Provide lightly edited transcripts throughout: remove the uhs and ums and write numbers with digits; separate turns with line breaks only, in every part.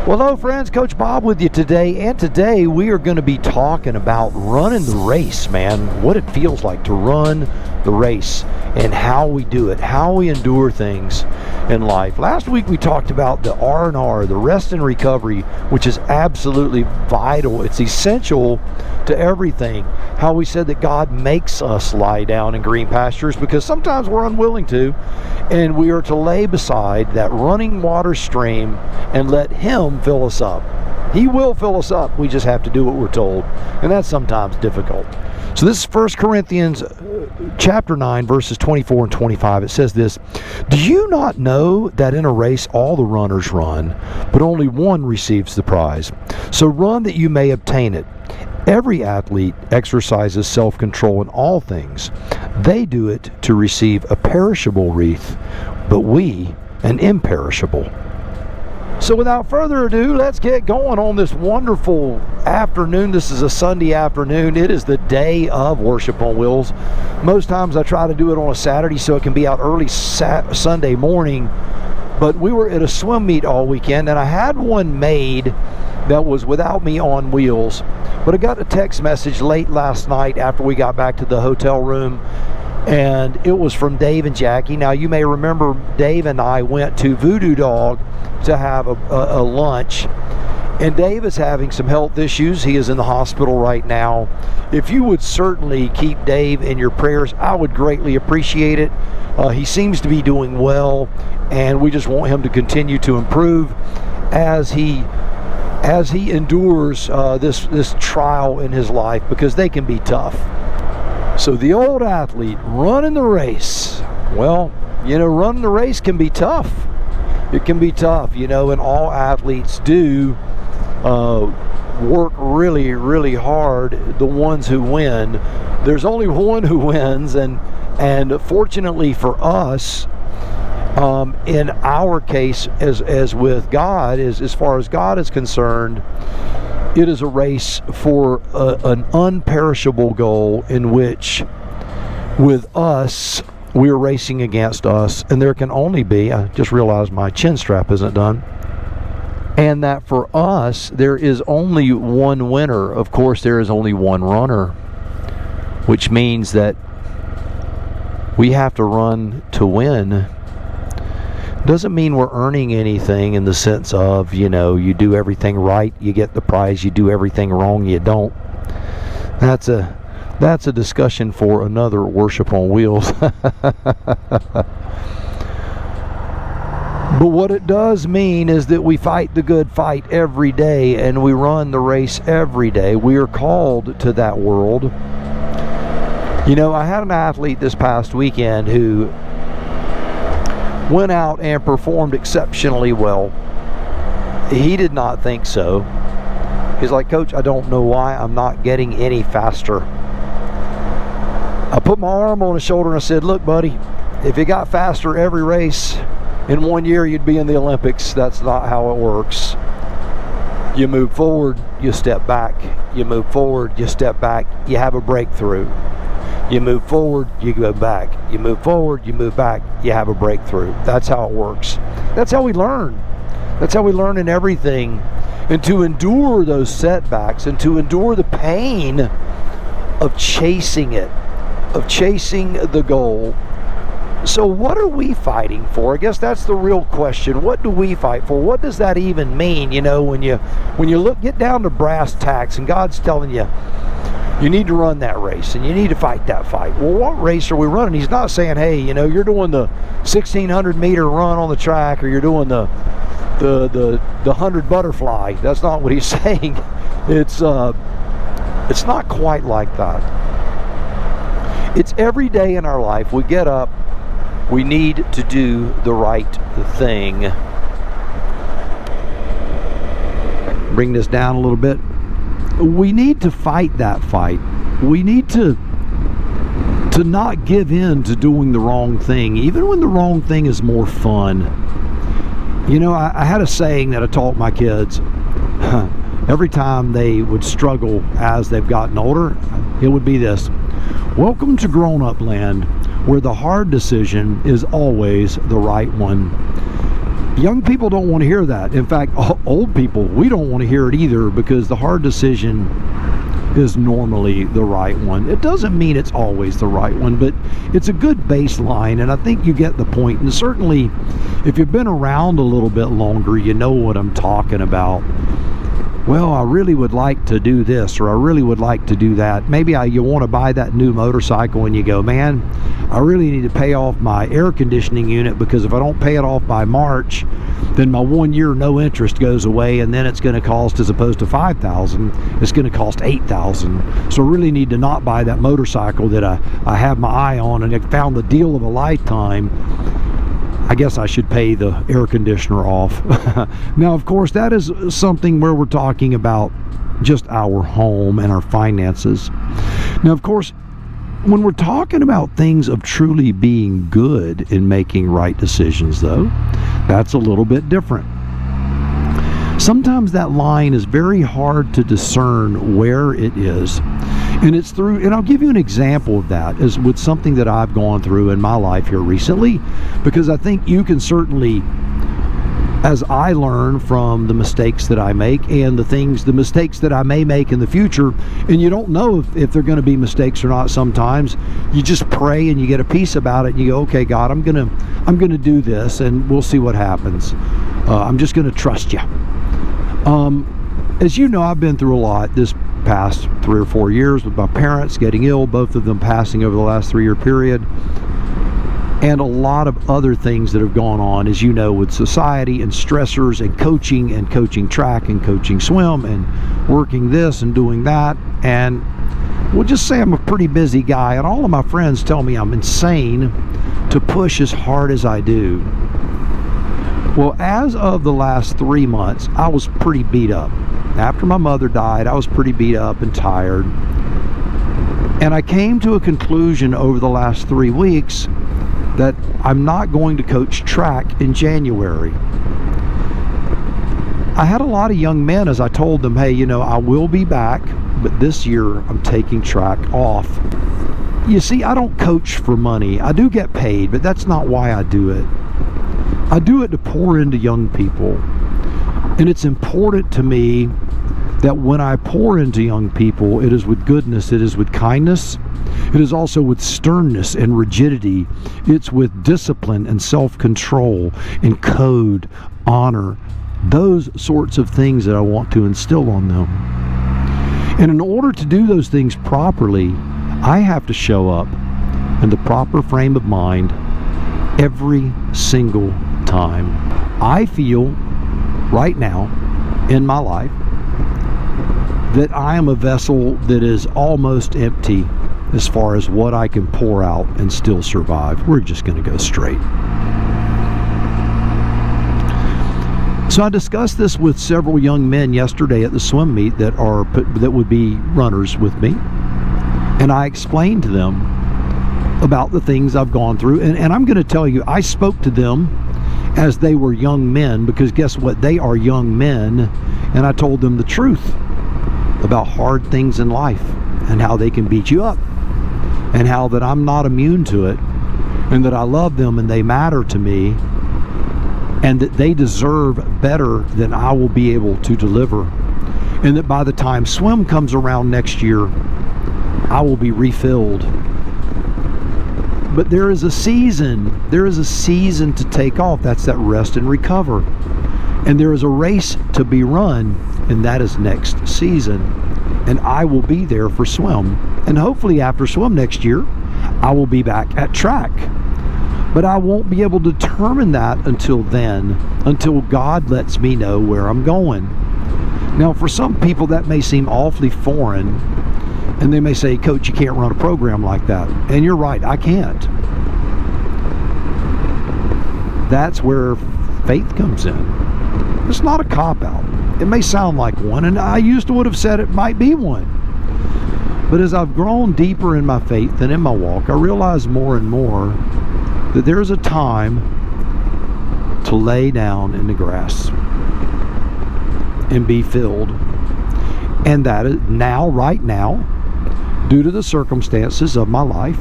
Well, hello friends, Coach Bob with you today, and today we are going to be talking about running the race, man. What it feels like to run the race and how we do it, how we endure things in life. Last week we talked about the R&R, the rest and recovery, which is absolutely vital. It's essential to everything. How we said that God makes us lie down in green pastures because sometimes we're unwilling to, and we are to lay beside that running water stream and let Him fill us up. He will fill us up. We just have to do what we're told, and that's sometimes difficult. So this is 1 Corinthians chapter 9, verses 24 and 25. It says this: "Do you not know that in a race all the runners run, but only one receives the prize? So run that you may obtain it. Every athlete exercises self-control in all things. They do it to receive a perishable wreath, but we an imperishable." So without further ado, let's get going on this wonderful afternoon. This is a Sunday afternoon. It is the day of Worship on Wheels. Most times I try to do it on a Saturday so it can be out early Sunday morning. But we were at a swim meet all weekend, and I had one made that was without me on wheels. But I got a text message late last night after we got back to the hotel room, and it was from Dave and Jackie. Now, you may remember Dave and I went to Voodoo Dog to have a lunch, and Dave is having some health issues. He is in the hospital right now. If you would certainly keep Dave in your prayers, I would greatly appreciate it. He seems to be doing well, and we just want him to continue to improve as he endures this trial in his life, because they can be tough. So the old athlete running the race, well, you know, running the race can be tough. It can be tough, you know, and all athletes do work really, really hard. The ones who win, there's only one who wins, and fortunately for us, in our case, as with God, as far as God is concerned, it is a race for an unperishable goal, in which with us, we are racing against us, and there can only be, I just realized my chin strap isn't done, and that for us, there is only one winner. Of course, there is only one runner, which means that we have to run to win. Doesn't mean we're earning anything in the sense of, you know, you do everything right, you get the prize, you do everything wrong, you don't. That's a discussion for another Worship on Wheels. But what it does mean is that we fight the good fight every day, and we run the race every day. We are called to that world. You know, I had an athlete this past weekend who went out and performed exceptionally well. He did not think so. He's like, "Coach, I don't know why I'm not getting any faster." I put my arm on his shoulder and I said, "Look, buddy, if you got faster every race, in 1 year you'd be in the Olympics. That's not how it works. You move forward, you step back. You move forward, you step back. You have a breakthrough. You move forward, you go back. You move forward, you move back. You have a breakthrough." That's how it works. That's how we learn. That's how we learn in everything. And to endure those setbacks, and to endure the pain of chasing it, of chasing the goal. So what are we fighting for? I guess that's the real question. What do we fight for? What does that even mean? You know, when you get down to brass tacks and God's telling you, you need to run that race and you need to fight that fight. Well, what race are we running? He's not saying, hey, you know, you're doing the 1,600 meter run on the track, or you're doing the 100 butterfly. That's not what he's saying. It's not quite like that. It's every day in our life we get up, we need to do the right thing. Bring this down a little bit. We need to fight that fight. We need to not give in to doing the wrong thing, even when the wrong thing is more fun. You know, I had a saying that I taught my kids. Every time they would struggle as they've gotten older, it would be this: "Welcome to grown-up land, where the hard decision is always the right one." Young people don't want to hear that. In fact, old people, we don't want to hear it either, because the hard decision is normally the right one. It doesn't mean it's always the right one, but it's a good baseline, and I think you get the point. And certainly, if you've been around a little bit longer, you know what I'm talking about. Well, I really would like to do this, or I really would like to do that. Maybe you want to buy that new motorcycle and you go, man, I really need to pay off my air conditioning unit, because if I don't pay it off by March, then my 1 year no interest goes away, and then it's going to cost, as opposed to $5,000, it's going to cost $8,000. So I really need to not buy that motorcycle that I have my eye on, and I found the deal of a lifetime. I guess I should pay the air conditioner off. Now, of course, that is something where we're talking about just our home and our finances. Now, of course, when we're talking about things of truly being good in making right decisions, though, that's a little bit different. Sometimes that line is very hard to discern where it is. And it's through, and I'll give you an example of that, is with something that I've gone through in my life here recently, because I think you can certainly, as I learn from the mistakes that I make and the mistakes that I may make in the future, and you don't know if they're going to be mistakes or not. Sometimes you just pray and you get a peace about it, and you go, okay, God, I'm gonna do this, and we'll see what happens. I'm just going to trust you. As you know, I've been through a lot this past 3 or 4 years with my parents getting ill, both of them passing over the last 3-year period, and a lot of other things that have gone on, as you know, with society and stressors and coaching track and coaching swim and working this and doing that. And we'll just say I'm a pretty busy guy, and all of my friends tell me I'm insane to push as hard as I do. Well, as of the last 3 months, I was pretty beat up. After my mother died, I was pretty beat up and tired. And I came to a conclusion over the last 3 weeks that I'm not going to coach track in January. I had a lot of young men, as I told them, hey, you know, I will be back, but this year I'm taking track off. You see, I don't coach for money. I do get paid, but that's not why I do it. I do it to pour into young people. And it's important to me that when I pour into young people, it is with goodness, it is with kindness, it is also with sternness and rigidity, it's with discipline and self-control and code, honor, those sorts of things that I want to instill on them. And in order to do those things properly, I have to show up in the proper frame of mind every single time. I feel right now in my life that I am a vessel that is almost empty as far as what I can pour out and still survive. We're just going to go straight. So I discussed this with several young men yesterday at the swim meet that would be runners with me, and I explained to them about the things I've gone through, and I'm going to tell you, I spoke to them as they were young men, because guess what? They are young men, and I told them the truth about hard things in life and how they can beat you up, and how that I'm not immune to it, and that I love them and they matter to me, and that they deserve better than I will be able to deliver, and that by the time swim comes around next year, I will be refilled. But there is a season to take off. That's that rest and recover. And there is a race to be run, and that is next season. And I will be there for swim. And hopefully after swim next year, I will be back at track. But I won't be able to determine that until then, until God lets me know where I'm going. Now, for some people, that may seem awfully foreign, and they may say, Coach, you can't run a program like that. And you're right, I can't. That's where faith comes in. It's not a cop-out. It may sound like one, and I used to would have said it might be one. But as I've grown deeper in my faith and in my walk, I realize more and more that there is a time to lay down in the grass and be filled. And that is now, right now, due to the circumstances of my life,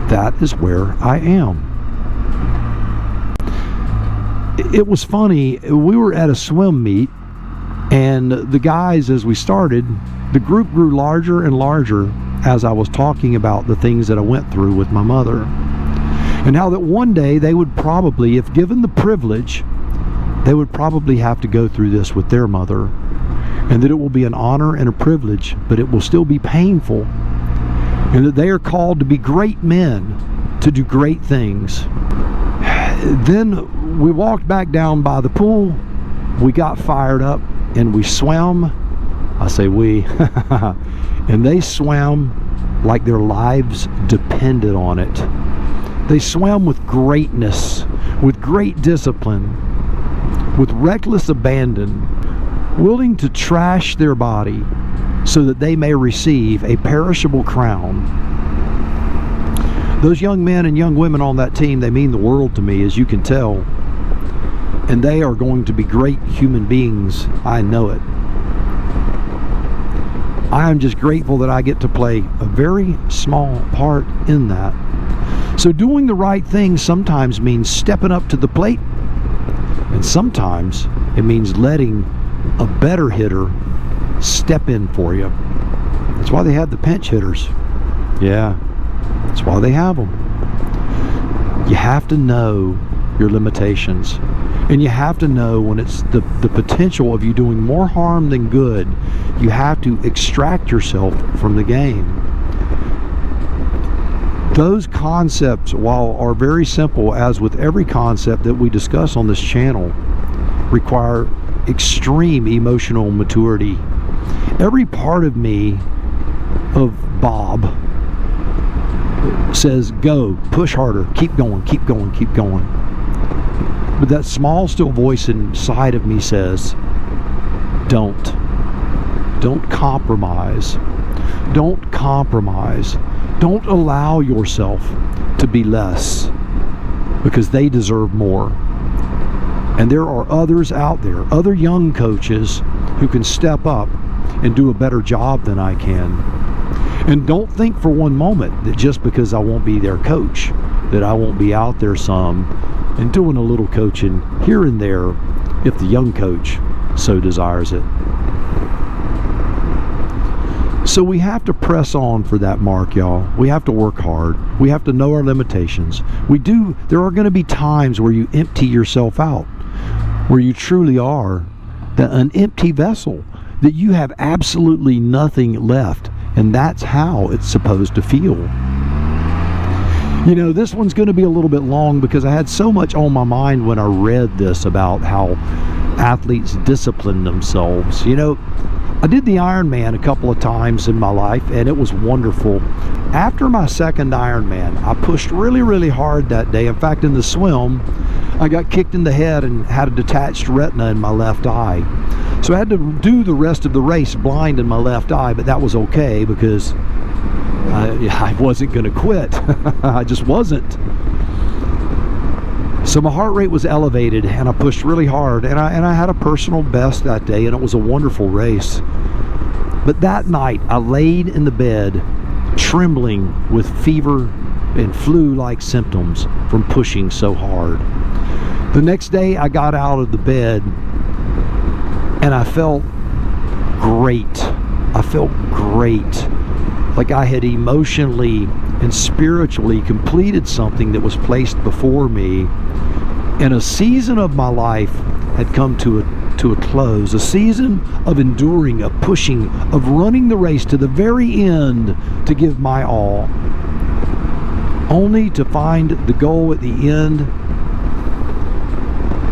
that is where I am. it was funny. We were at a swim meet, and the guys, as we started, the group grew larger and larger as I was talking about the things that I went through with my mother. And how that one day they would probably, if given the privilege, they would probably have to go through this with their mother. And that it will be an honor and a privilege, but it will still be painful. And that they are called to be great men, to do great things. Then we walked back down by the pool. We got fired up and we swam. I say we. And they swam like their lives depended on it. They swam with greatness, with great discipline, with reckless abandon, willing to trash their body so that they may receive a perishable crown. Those young men and young women on that team, they mean the world to me, as you can tell. And they are going to be great human beings. I know it. I am just grateful that I get to play a very small part in that. So doing the right thing sometimes means stepping up to the plate, and sometimes it means letting a better hitter step in for you. That's why they had the pinch hitters. Yeah, that's why they have them. You have to know your limitations, and you have to know when it's the potential of you doing more harm than good. You have to extract yourself from the game. Those concepts, while are very simple, as with every concept that we discuss on this channel, require extreme emotional maturity. Every part of me, of Bob, says go, push harder, keep going, keep going, keep going. But that small still voice inside of me says, don't compromise. Don't compromise. Don't allow yourself to be less, because they deserve more. And there are others out there, other young coaches who can step up and do a better job than I can. And don't think for one moment that just because I won't be their coach, that I won't be out there some and doing a little coaching here and there if the young coach so desires it. So we have to press on for that mark, y'all. We have to work hard. We have to know our limitations. There are going to be times where you empty yourself out, where you truly are an empty vessel, that you have absolutely nothing left, and that's how it's supposed to feel. You know, this one's going to be a little bit long because I had so much on my mind when I read this about how athletes discipline themselves. You know, I did the Ironman a couple of times in my life, and it was wonderful. After my second Ironman, I pushed really, really hard that day. In fact, in the swim, I got kicked in the head and had a detached retina in my left eye. So I had to do the rest of the race blind in my left eye, but that was okay because I wasn't going to quit. I just wasn't. So my heart rate was elevated, and I pushed really hard, and I had a personal best that day, and it was a wonderful race. But that night, I laid in the bed, trembling with fever and flu-like symptoms from pushing so hard. The next day, I got out of the bed, and I felt great. I felt great. Like I had emotionally and spiritually completed something that was placed before me. And a season of my life had come to a close. A season of enduring, of pushing, of running the race to the very end to give my all. Only to find the goal at the end,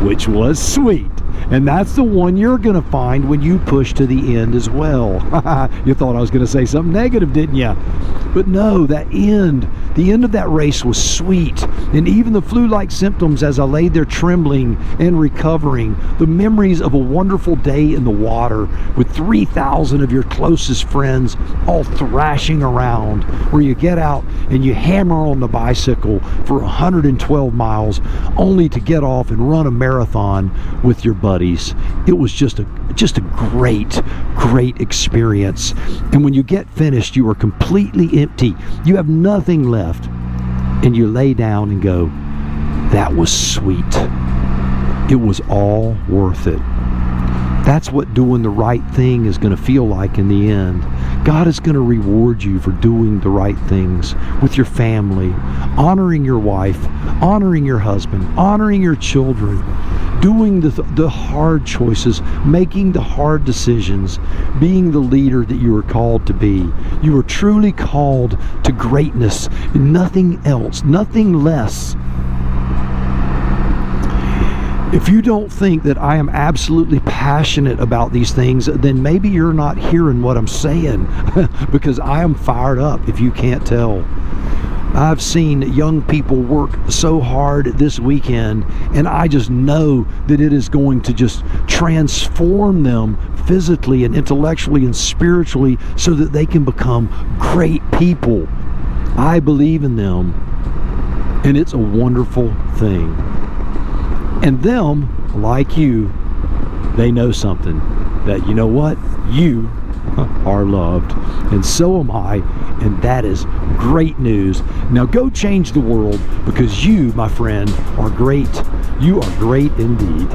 which was sweet. And that's the one you're going to find when you push to the end as well. You thought I was going to say something negative, didn't you? But no, the end of that race was sweet. And even the flu-like symptoms as I laid there trembling and recovering, the memories of a wonderful day in the water with 3,000 of your closest friends all thrashing around, where you get out and you hammer on the bicycle for 112 miles only to get off and run a marathon with your buddies. It was just a great experience. And when you get finished, you are completely empty. You have nothing left. And you lay down and go, that was sweet. it was all worth it. That's what doing the right thing is going to feel like in the end. God is going to reward you for doing the right things with your family, honoring your wife, honoring your husband, honoring your children, doing the hard choices, making the hard decisions, being the leader that you are called to be. You are truly called to greatness, nothing else, nothing less. If you don't think that I am absolutely passionate about these things, then maybe you're not hearing what I'm saying, because I am fired up, if you can't tell. I've seen young people work so hard this weekend, and I just know that it is going to just transform them physically and intellectually and spiritually so that they can become great people. I believe in them, and it's a wonderful thing. And them, like you, they know something, that you know what? You are loved, and so am I, and that is great news. Now go change the world, because you, my friend, are great. You are great indeed.